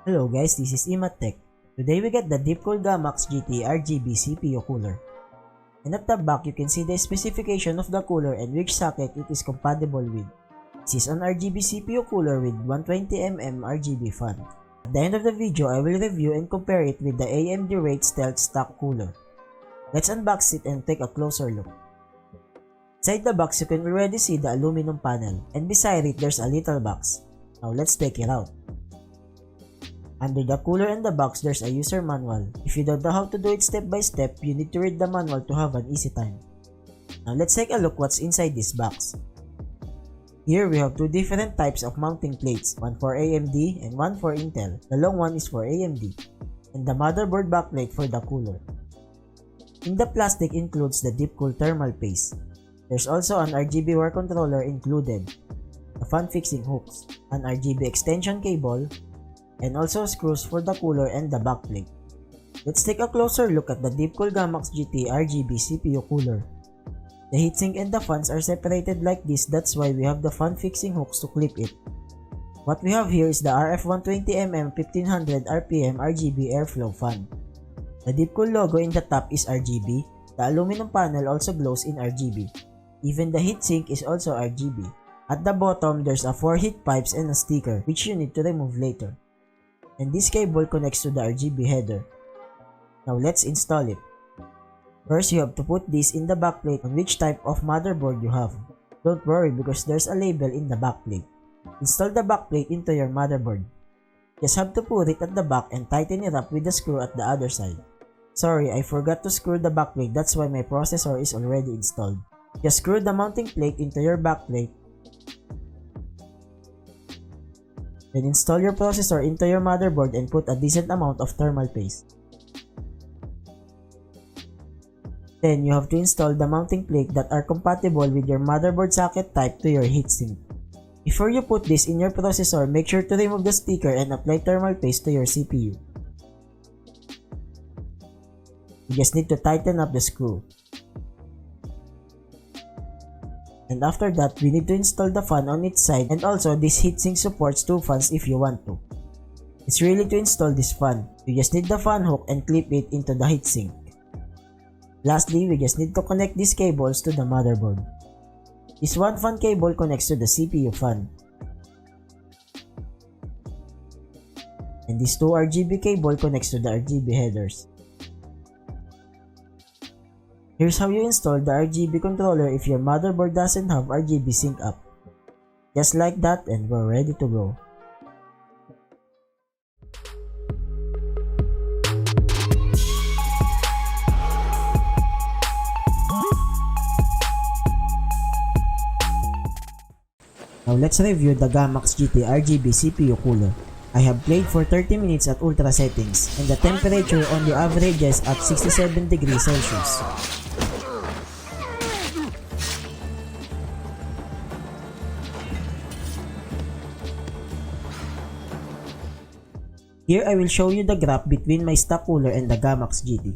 Hello guys, this is Imatech. Today we get the Deepcool Gammaxx GT RGB CPU cooler. And at the back you can see the specification of the cooler and which socket it is compatible with. This is an RGB CPU cooler with 120mm RGB fan. At the end of the video, I will review and compare it with the AMD Wraith Stealth stock cooler. Let's unbox it and take a closer look. Inside the box you can already see the aluminum panel, and beside it there's a little box. Now let's take it out. Under the cooler and the box, there's a user manual. If you don't know how to do it step by step, you need to read the manual to have an easy time. Now let's take a look what's inside this box. Here we have two different types of mounting plates, one for AMD and one for Intel. The long one is for AMD, and the motherboard backplate for the cooler. In the plastic includes the Deepcool thermal paste. There's also an RGB wire controller included, the fan fixing hooks, an RGB extension cable, and also screws for the cooler and the backplate. Let's take a closer look at the Deepcool Gammaxx GT RGB CPU cooler. The heatsink and the fans are separated like this, that's why we have the fan fixing hooks to clip it. What we have here is the RF120mm 1500 RPM RGB airflow fan. The Deepcool logo in the top is RGB. The aluminum panel also glows in RGB. Even the heatsink is also RGB. At the bottom, there's a 4 heat pipes and a sticker, which you need to remove later. And this cable connects to the RGB header. Now let's install it. First, you have to put this in the backplate on which type of motherboard you have. Don't worry because there's a label in the backplate. Install the backplate into your motherboard. Just have to put it at the back and tighten it up with the screw at the other side. Sorry, I forgot to screw the backplate, that's why my processor is already installed. Just screw the mounting plate into your backplate. Then install your processor into your motherboard and put a decent amount of thermal paste. Then you have to install the mounting plate that are compatible with your motherboard socket type to your heatsink. Before you put this in your processor, make sure to remove the sticker and apply thermal paste to your CPU. You just need to tighten up the screw. And after that, we need to install the fan on its side, and also this heatsink supports 2 fans if you want to. It's really to install this fan. You just need the fan hook and clip it into the heatsink. Lastly, we just need to connect these cables to the motherboard. This one fan cable connects to the CPU fan. And this 2 RGB cable connects to the RGB headers. Here's how you install the RGB controller if your motherboard doesn't have RGB sync up. Just like that, and we're ready to go. Now let's review the Gammaxx GT RGB CPU cooler. I have played for 30 minutes at ultra settings, and the temperature only averages at 67 degrees Celsius. Here I will show you the graph between my stock cooler and the Gammaxx GT.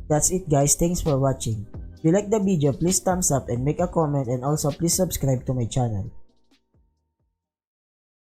That's it guys, thanks for watching. If you like the video, please thumbs up and make a comment, and also please subscribe to my channel.